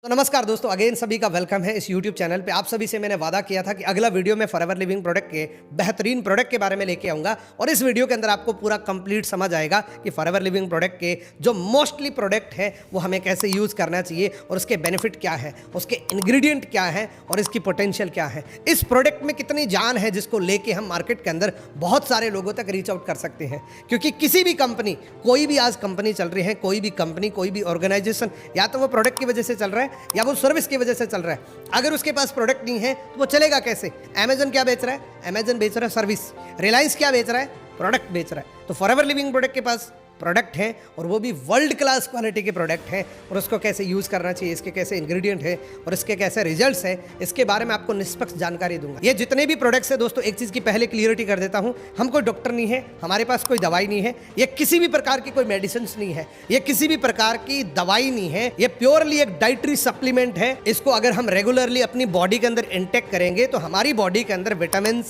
तो नमस्कार दोस्तों, अगेन सभी का वेलकम है इस YouTube चैनल पे। आप सभी से मैंने वादा किया था कि अगला वीडियो में फॉरएवर लिविंग प्रोडक्ट के बेहतरीन प्रोडक्ट के बारे में लेके आऊंगा और इस वीडियो के अंदर आपको पूरा कंप्लीट समझ आएगा कि फॉरएवर लिविंग प्रोडक्ट के जो मोस्टली प्रोडक्ट है वो हमें कैसे यूज़ करना चाहिए और उसके बेनिफिट क्या है, उसके इंग्रेडिएंट क्या है और इसकी पोटेंशियल क्या है, इस प्रोडक्ट में कितनी जान है जिसको लेके हम मार्केट के अंदर बहुत सारे लोगों तक रीच आउट कर सकते हैं। क्योंकि किसी भी कंपनी, कोई भी आज कंपनी चल रही है, कोई भी कंपनी, कोई भी ऑर्गेनाइजेशन, या तो वो प्रोडक्ट की वजह से चल रहा है या वो सर्विस की वजह से चल रहा है। अगर उसके पास प्रोडक्ट नहीं है तो वो चलेगा कैसे? अमेजन क्या बेच रहा है? अमेजन बेच रहा है सर्विस। रिलायंस क्या बेच रहा है? प्रोडक्ट बेच रहा है। तो फॉरएवर लिविंग प्रोडक्ट के पास प्रोडक्ट हैं और वो भी वर्ल्ड क्लास क्वालिटी के प्रोडक्ट हैं और उसको कैसे यूज़ करना चाहिए, इसके कैसे इंग्रेडिएंट है और इसके कैसे रिजल्ट्स हैं, इसके बारे में आपको निष्पक्ष जानकारी दूंगा। ये जितने भी प्रोडक्ट्स हैं दोस्तों, एक चीज़ की पहले क्लियरिटी कर देता हूँ, हम कोई डॉक्टर नहीं है, हमारे पास कोई दवाई नहीं है, ये किसी भी प्रकार की कोई मेडिसिन नहीं है, ये किसी भी प्रकार की दवाई नहीं है, ये प्योरली एक डाइटरी सप्लीमेंट है। इसको अगर हम रेगुलरली अपनी बॉडी के अंदर इंटेक करेंगे तो हमारी बॉडी के अंदर विटामिन,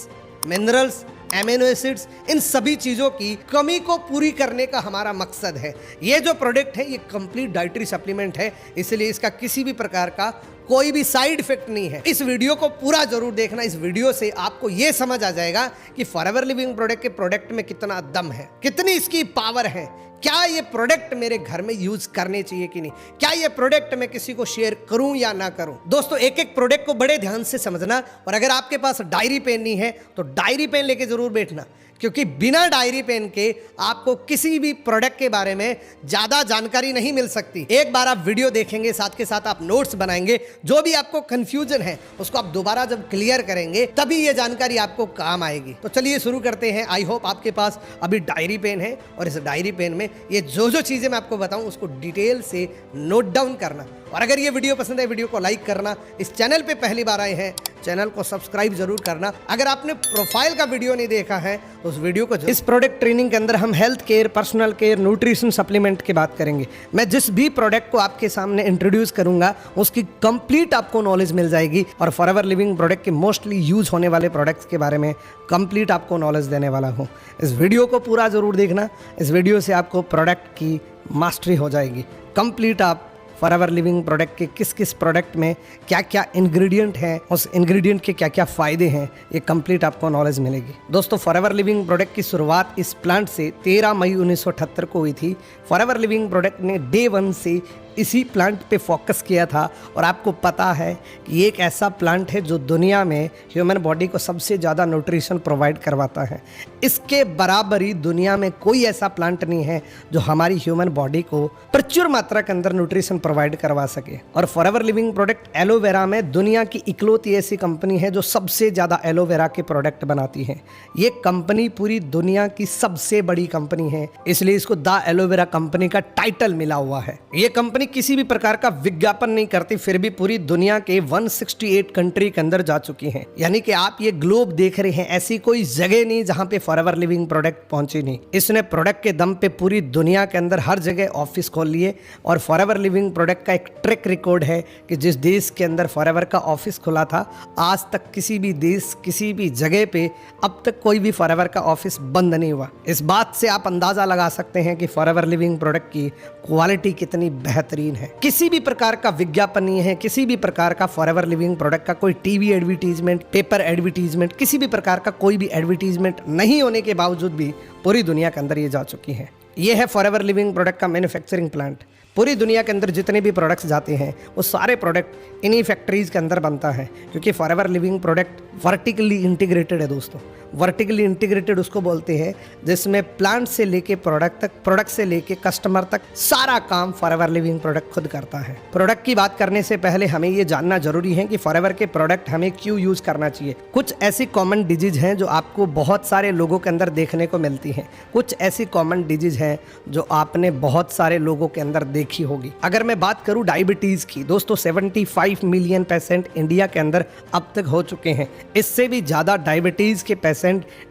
मिनरल्स, एमिनो एसिड्स, इन सभी चीज़ों की कमी को पूरी करने का हमारा मकसद है। ये जो प्रोडक्ट है ये कंप्लीट डाइटरी सप्लीमेंट है, इसलिए इसका किसी भी प्रकार का कोई भी साइड इफेक्ट नहीं है। इस वीडियो को पूरा जरूर देखना। इस वीडियो से आपको ये समझ आ जाएगा कि फॉरएवर लिविंग प्रोडक्ट के प्रोडक्ट में कितना दम है, कितनी इसकी पावर है, क्या ये प्रोडक्ट मेरे घर में यूज करने चाहिए कि नहीं, क्या ये प्रोडक्ट मैं किसी को शेयर करूं या ना करूं। दोस्तों, एक एक प्रोडक्ट को बड़े ध्यान से समझना और अगर आपके पास डायरी पेन नहीं है तो डायरी पेन लेके जरूर बैठना, क्योंकि बिना डायरी पेन के आपको किसी भी प्रोडक्ट के बारे में ज़्यादा जानकारी नहीं मिल सकती। एक बार आप वीडियो देखेंगे, साथ के साथ आप नोट्स बनाएंगे, जो भी आपको कंफ्यूजन है उसको आप दोबारा जब क्लियर करेंगे तभी ये जानकारी आपको काम आएगी। तो चलिए शुरू करते हैं। आई होप आपके पास अभी डायरी पेन है और इस डायरी पेन में ये जो चीज़ें मैं आपको बताऊँ उसको डिटेल से नोट डाउन करना। और अगर ये वीडियो पसंद है, वीडियो को लाइक करना। इस चैनल पे पहली बार आए हैं, चैनल को सब्सक्राइब जरूर करना। अगर आपने प्रोफाइल का वीडियो नहीं देखा है तो उस वीडियो को। इस प्रोडक्ट ट्रेनिंग के अंदर हम health care, personal care, nutrition supplement की बात करेंगे। मैं जिस भी प्रोडक्ट को आपके सामने इंट्रोड्यूस करूंगा उसकी कंप्लीट आपको नॉलेज मिल जाएगी और फॉरएवर लिविंग प्रोडक्ट के मोस्टली यूज होने वाले प्रोडक्ट्स के बारे में कंप्लीट आपको नॉलेज देने वाला हूँ। इस वीडियो को पूरा जरूर देखना। इस वीडियो से आपको प्रोडक्ट की मास्टरी हो जाएगी कंप्लीट। आप फॉरएवर लिविंग प्रोडक्ट के किस किस प्रोडक्ट में क्या क्या इंग्रेडिएंट हैं, उस इंग्रेडिएंट के क्या क्या फ़ायदे हैं, ये कंप्लीट आपको नॉलेज मिलेगी। दोस्तों, फॉरएवर लिविंग प्रोडक्ट की शुरुआत इस प्लांट से 13 मई 1978 को हुई थी। फॉरएवर लिविंग प्रोडक्ट ने डे 1 से इसी प्लांट पे फोकस किया था और आपको पता है कि ये एक ऐसा प्लांट है जो दुनिया में ह्यूमन बॉडी को सबसे ज़्यादा न्यूट्रिशन प्रोवाइड करवाता है। इसके बराबरी दुनिया में कोई ऐसा प्लांट नहीं है जो हमारी ह्यूमन बॉडी को प्रचुर मात्रा के अंदर न्यूट्रिशन प्रोवाइड करवा सके। और फॉरएवर लिविंग प्रोडक्ट एलोवेरा में दुनिया की इकलौती ऐसी कंपनी है जो सबसे ज़्यादा एलोवेरा के प्रोडक्ट बनाती है। ये कंपनी पूरी दुनिया की सबसे बड़ी कंपनी है, इसलिए इसको द एलोवेरा कंपनी का टाइटल मिला हुआ है। ये कंपनी किसी भी प्रकार का विज्ञापन नहीं करती, फिर भी पूरी दुनिया के 168 कंट्री के अंदर जा चुकी है। यानी कि आप ये ग्लोब देख रहे हैं, ऐसी कोई जगह नहीं जहां पे फॉरएवर लिविंग प्रोडक्ट पहुंची नहीं। इसने प्रोडक्ट के दम पे पूरी दुनिया के अंदर हर जगह ऑफिस खोल लिए और फॉरएवर लिविंग प्रोडक्ट का एक ट्रैक रिकॉर्ड है कि जिस देश के अंदर फॉरएवर का ऑफिस खुला था, आज तक किसी भी देश, किसी भी जगह पे अब तक कोई भी फॉरएवर का ऑफिस बंद नहीं हुआ। इस बात से आप अंदाजा लगा सकते हैं कि फॉरएवर लिविंग प्रोडक्ट की क्वालिटी कितनी बेहतरीन है। किसी भी प्रकार का विज्ञापन नहीं है, किसी भी प्रकार का फॉरएवर लिविंग प्रोडक्ट का कोई टीवी एडवर्टीजमेंट, पेपर एडवर्टीजमेंट, किसी भी प्रकार का कोई भी एडवर्टीजमेंट नहीं होने के बावजूद भी पूरी दुनिया के अंदर ये जा चुकी है। ये है फॉरएवर लिविंग प्रोडक्ट का मैन्युफैक्चरिंग प्लांट। पूरी दुनिया के अंदर जितने भी प्रोडक्ट्स जाते हैं वो सारे प्रोडक्ट इन्हीं फैक्ट्रीज के अंदर बनता है, क्योंकि forever Living product vertically integrated है। दोस्तों, वर्टिकली इंटीग्रेटेड उसको बोलते हैं जिसमें प्लांट से लेके प्रोडक्ट तक, प्रोडक्ट से लेके कस्टमर तक सारा काम फॉरएवर लिविंग प्रोडक्ट खुद करता है। प्रोडक्ट की बात करने से पहले हमें ये जानना जरूरी है कि फॉरएवर के प्रोडक्ट हमें क्यों यूज करना चाहिए। कुछ ऐसी कॉमन डिजीज हैं जो आपको बहुत सारे लोगों के अंदर देखने को मिलती हैं। कुछ ऐसी कॉमन डिजीज हैं जो आपने बहुत सारे लोगों के अंदर देखी होगी। अगर मैं बात करूं डायबिटीज की, दोस्तों 75 मिलियन पेशेंट इंडिया के अंदर अब तक हो चुके हैं। इससे भी ज़्यादा डायबिटीज के पेशेंट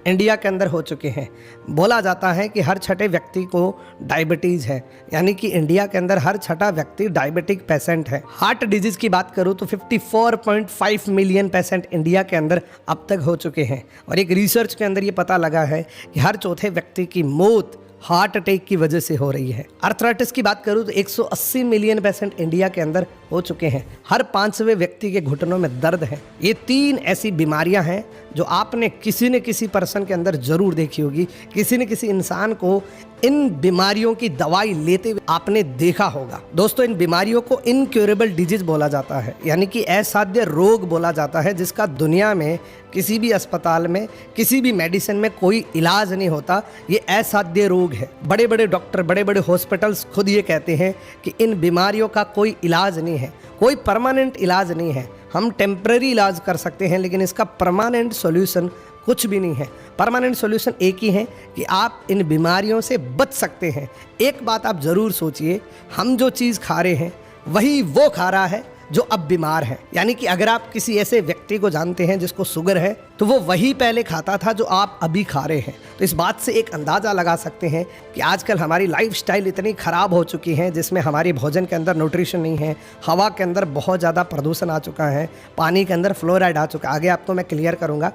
इंडिया के अंदर हो चुके हैं। बोला जाता है कि हर छठे व्यक्ति को डायबिटीज है, यानी कि इंडिया के अंदर हर छठा व्यक्ति डायबिटिक पेशेंट है। हार्ट डिजीज की बात करूं तो 54.5 मिलियन पेशेंट इंडिया के अंदर अब तक हो चुके हैं। और एक रिसर्च के अंदर ये पता लगा है कि हर चौथे व्यक्ति की मौत हार्ट अटैक की वजह से हो रही है। अर्थराइटिस की बात करूं तो 180 मिलियन पेशेंट इंडिया के अंदर हो चुके हैं। हर 5वें व्यक्ति के घुटनों में दर्द है। ये 3 ऐसी बीमारियां हैं जो आपने किसी न किसी पर्सन के अंदर जरूर देखी होगी। किसी न किसी इंसान को इन बीमारियों की दवाई लेते हुए आपने देखा होगा। दोस्तों, इन बीमारियों को इनक्योरेबल डिजीज बोला जाता है, यानी कि असाध्य रोग बोला जाता है, जिसका दुनिया में किसी भी अस्पताल में, किसी भी मेडिसिन में कोई इलाज नहीं होता। ये असाध्य रोग है। बड़े बड़े डॉक्टर, बड़े बड़े हॉस्पिटल्स खुद ये कहते हैं कि इन बीमारियों का कोई इलाज नहीं है, कोई परमानेंट इलाज नहीं है। हम टेम्पररी इलाज कर सकते हैं, लेकिन इसका परमानेंट सॉल्यूशन कुछ भी नहीं है। परमानेंट सॉल्यूशन एक ही है कि आप इन बीमारियों से बच सकते हैं। एक बात आप ज़रूर सोचिए, हम जो चीज़ खा रहे हैं वही वो खा रहा है जो अब बीमार है। यानी कि अगर आप किसी ऐसे व्यक्ति को जानते हैं जिसको शुगर है, तो वो वही पहले खाता था जो आप अभी खा रहे हैं। तो इस बात से एक अंदाज़ा लगा सकते हैं कि आजकल हमारी लाइफस्टाइल इतनी ख़राब हो चुकी है, जिसमें हमारी भोजन के अंदर न्यूट्रिशन नहीं है, हवा के अंदर बहुत ज़्यादा प्रदूषण आ चुका है, पानी के अंदर फ्लोराइड आ चुका है। आगे आपको मैं क्लियर करूँगा।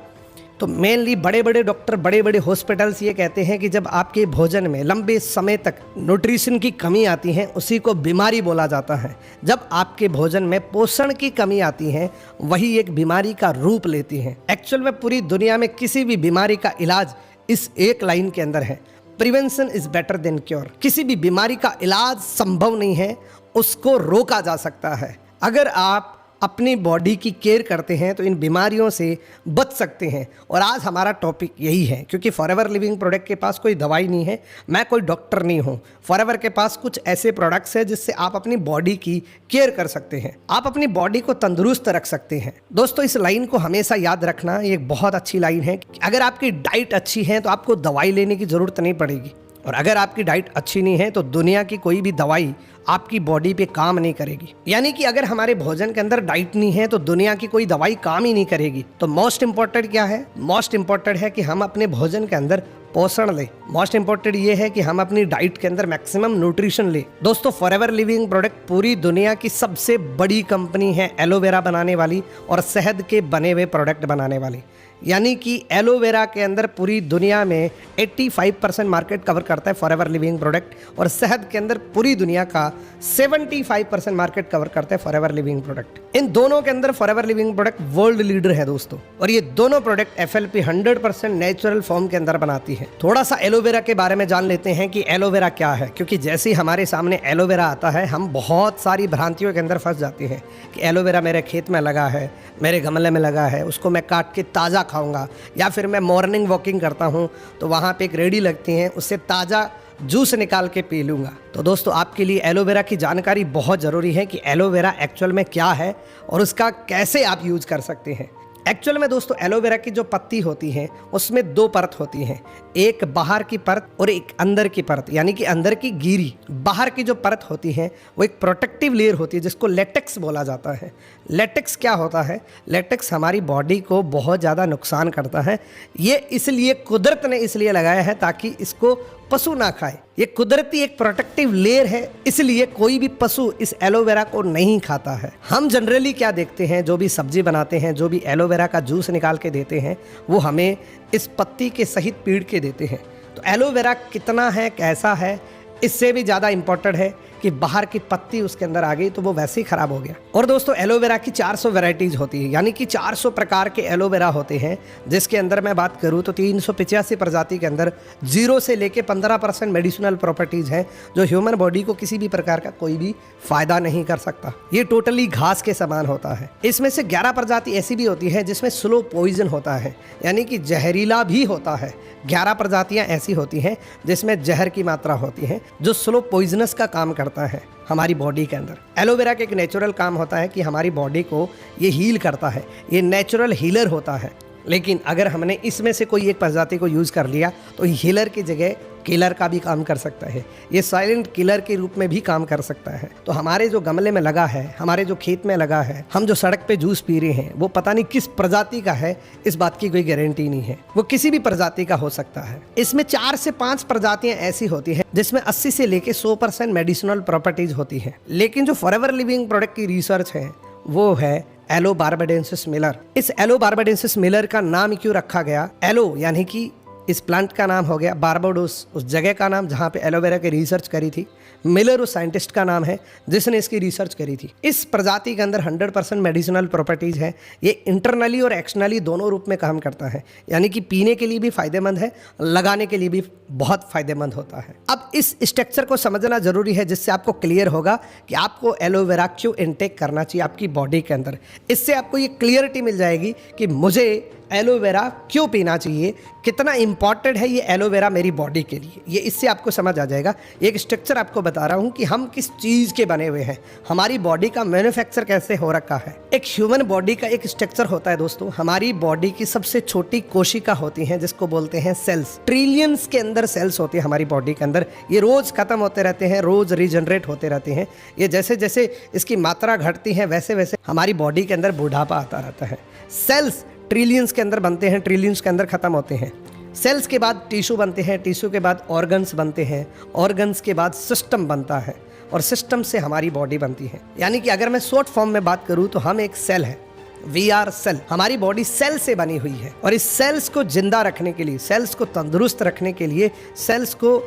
तो मेनली बड़े बड़े डॉक्टर, बड़े बड़े हॉस्पिटल्स ये कहते हैं कि जब आपके भोजन में लंबे समय तक न्यूट्रिशन की कमी आती है, उसी को बीमारी बोला जाता है। जब आपके भोजन में पोषण की कमी आती है, वही एक बीमारी का रूप लेती है। एक्चुअल में पूरी दुनिया में किसी भी बीमारी का इलाज इस एक लाइन के अंदर है, prevention is better than cure. किसी भी बीमारी का इलाज संभव नहीं है, उसको रोका जा सकता है। अगर आप अपनी बॉडी की केयर करते हैं तो इन बीमारियों से बच सकते हैं। और आज हमारा टॉपिक यही है, क्योंकि फॉरएवर लिविंग प्रोडक्ट के पास कोई दवाई नहीं है, मैं कोई डॉक्टर नहीं हूँ। फॉरएवर के पास कुछ ऐसे प्रोडक्ट्स हैं जिससे आप अपनी बॉडी की केयर कर सकते हैं, आप अपनी बॉडी को तंदुरुस्त रख सकते हैं। दोस्तों, इस लाइन को हमेशा याद रखना, ये एक बहुत अच्छी लाइन है। अगर आपकी डाइट अच्छी है तो आपको दवाई लेने की ज़रूरत नहीं पड़ेगी, और अगर आपकी डाइट अच्छी नहीं है तो दुनिया की कोई भी दवाई आपकी बॉडी पे काम नहीं करेगी। यानी कि अगर हमारे भोजन के अंदर डाइट नहीं है तो दुनिया की कोई दवाई काम ही नहीं करेगी। तो मोस्ट इंपॉर्टेंट क्या है? मोस्ट इंपॉर्टेंट है कि हम अपने भोजन के अंदर पोषण ले। मोस्ट इंपॉर्टेंट ये है कि हम अपनी डाइट के अंदर मैक्सिमम न्यूट्रिशन ले। दोस्तों, फॉरएवर लिविंग प्रोडक्ट पूरी दुनिया की सबसे बड़ी कंपनी है एलोवेरा बनाने वाली और शहद के बने हुए प्रोडक्ट बनाने वाली। यानी कि एलोवेरा के अंदर पूरी दुनिया में 85% मार्केट कवर करता है फॉरएवर लिविंग प्रोडक्ट, और शहद के अंदर पूरी दुनिया का 75% मार्केट कवर करता है फॉरएवर लिविंग प्रोडक्ट। इन दोनों के अंदर forever Living product world leader है दोस्तों, और ये दोनों प्रोडक्ट FLP 100% नेचुरल फॉर्म के अंदर बनाती है। थोड़ा सा एलोवेरा के बारे में जान लेते हैं कि एलोवेरा क्या है, क्योंकि जैसे ही हमारे सामने एलोवेरा आता है हम बहुत सारी भ्रांतियों के अंदर फंस जाते हैं कि एलोवेरा मेरे खेत में लगा है, मेरे गमले में लगा है, उसको मैं काट के ताज़ा खाऊंगा, या फिर मैं मॉर्निंग वॉकिंग करता हूं तो वहां पे एक रेडी लगती है, उससे ताज़ा जूस निकाल के पी लूँगा। तो दोस्तों, आपके लिए एलोवेरा की जानकारी बहुत ज़रूरी है कि एलोवेरा एक्चुअल में क्या है और उसका कैसे आप यूज कर सकते हैं। एक्चुअल में दोस्तों, एलोवेरा की जो पत्ती होती है उसमें 2 परत होती हैं, एक बाहर की परत और एक अंदर की परत, यानी कि अंदर की गिरी। बाहर की जो परत होती है वो एक प्रोटेक्टिव लेयर होती है जिसको लेटेक्स बोला जाता है। लेटेक्स क्या होता है? लेटेक्स हमारी बॉडी को बहुत ज़्यादा नुकसान करता है। ये इसलिए कुदरत ने इसलिए लगाया है ताकि इसको पशु ना खाए। ये कुदरती एक प्रोटेक्टिव लेयर है, इसलिए कोई भी पशु इस एलोवेरा को नहीं खाता है। हम जनरली क्या देखते हैं, जो भी सब्जी बनाते हैं, जो भी एलोवेरा का जूस निकाल के देते हैं, वो हमें इस पत्ती के सहित पीड़ के देते हैं। तो एलोवेरा कितना है, कैसा है, इससे भी ज़्यादा इम्पोर्टेंट है कि बाहर की पत्ती उसके अंदर आ गई तो वो वैसे ही खराब हो गया। और दोस्तों, एलोवेरा की 400 वैरायटीज होती है, यानी कि 400 प्रकार के एलोवेरा होते हैं, जिसके अंदर मैं बात करूँ तो 385 प्रजाति के अंदर 0 से लेके 15% मेडिसिनल प्रॉपर्टीज़ हैं, जो ह्यूमन बॉडी को किसी भी प्रकार का कोई भी फायदा नहीं कर सकता। ये टोटली घास के समान होता है। इसमें से 11 प्रजाति ऐसी भी होती है जिसमें स्लो पॉइजन होता है, यानी कि जहरीला भी होता है। 11 प्रजातियाँ ऐसी होती हैं जिसमें जहर की मात्रा होती है, जो स्लो पॉइजनस का काम करता है हमारी बॉडी के अंदर। एलोवेरा का एक नेचुरल काम होता है कि हमारी बॉडी को ये हील करता है, ये नेचुरल हीलर होता है। लेकिन अगर हमने इसमें से कोई एक प्रजाति को यूज़ कर लिया तो हीलर की जगह किलर का भी काम कर सकता है। ये साइलेंट किलर के रूप में भी काम कर सकता है। तो हमारे जो गमले में लगा है, हमारे जो खेत में लगा है, हम जो सड़क पे जूस पी रहे हैं, वो पता नहीं किस प्रजाति का है, इस बात की कोई गारंटी नहीं है। वो किसी भी प्रजाति का हो सकता है। इसमें 4 से 5 प्रजातियां ऐसी होती हैं जिसमें 80 से लेके 100% मेडिसिनल प्रॉपर्टीज होती है। लेकिन जो फॉरएवर लिविंग प्रोडक्ट की रिसर्च है वो है एलो बार्बाडेंसिस मिलर। इस एलो बार्बाडेंसिस मिलर का नाम क्यों रखा गया? एलो यानी कि इस प्लांट का नाम हो गया, बारबाडोस उस जगह का नाम जहाँ पे एलोवेरा की रिसर्च करी थी, मिलर उस साइंटिस्ट का नाम है जिसने इसकी रिसर्च करी थी। इस प्रजाति के अंदर 100% मेडिसिनल प्रॉपर्टीज़ है। ये इंटरनली और एक्सटर्नली दोनों रूप में काम करता है, यानी कि पीने के लिए भी फायदेमंद है, लगाने के लिए भी बहुत फायदेमंद होता है। अब इस स्ट्रक्चर को समझना जरूरी है जिससे आपको क्लियर होगा कि आपको एलोवेरा क्यों इनटेक करना चाहिए आपकी बॉडी के अंदर। इससे आपको ये क्लियरिटी मिल जाएगी कि मुझे एलोवेरा क्यों पीना चाहिए, कितना इंपॉर्टेंट है ये एलोवेरा मेरी बॉडी के लिए। ये इससे आपको समझ आ जाएगा। एक स्ट्रक्चर आपको बता रहा हूँ कि हम किस चीज़ के बने हुए हैं, हमारी बॉडी का मैन्युफैक्चर कैसे हो रखा है। एक ह्यूमन बॉडी का एक स्ट्रक्चर होता है दोस्तों। हमारी बॉडी की सबसे छोटी कोशिका होती है जिसको बोलते हैं सेल्स। ट्रिलियंस के अंदर सेल्स होती है हमारी बॉडी के अंदर। ये रोज खत्म होते रहते हैं, रोज रीजनरेट होते रहते हैं। ये जैसे जैसे इसकी मात्रा घटती है वैसे वैसे हमारी बॉडी के अंदर बुढ़ापा आता रहता है। सेल्स ट्रिलियंस के अंदर बनते हैं, ट्रिलियंस के अंदर खत्म होते हैं। सेल्स के बाद टिश्यू बनते हैं, टिश्यू के बाद ऑर्गन्स बनते हैं, ऑर्गन्स के बाद सिस्टम बनता है और सिस्टम से हमारी बॉडी बनती है। यानी कि अगर मैं शॉर्ट फॉर्म में बात करूं तो हम एक सेल है, वी आर सेल। हमारी बॉडी सेल से बनी हुई है और इस सेल्स को जिंदा रखने के लिए, सेल्स को तंदुरुस्त रखने के लिए, सेल्स को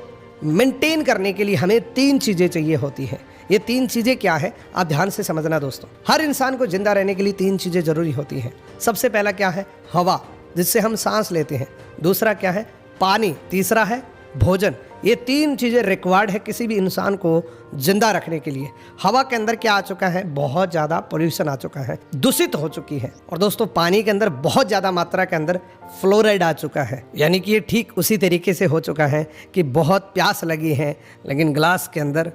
मेंटेन करने के लिए हमें 3 चीज़ें चाहिए होती हैं। ये 3 चीज़ें क्या है आप ध्यान से समझना दोस्तों। हर इंसान को जिंदा रहने के लिए 3 चीज़ें जरूरी होती हैं। सबसे पहला क्या है? हवा, जिससे हम सांस लेते हैं। दूसरा क्या है? पानी। तीसरा है भोजन। ये 3 चीज़ें रिक्वायर्ड है किसी भी इंसान को जिंदा रखने के लिए। हवा के अंदर क्या आ चुका है? बहुत ज़्यादा पोल्यूशन आ चुका है, दूषित हो चुकी है। और दोस्तों पानी के अंदर बहुत ज़्यादा मात्रा के अंदर फ्लोराइड आ चुका है। यानी कि ये ठीक उसी तरीके से हो चुका है कि बहुत प्यास लगी है लेकिन ग्लास के अंदर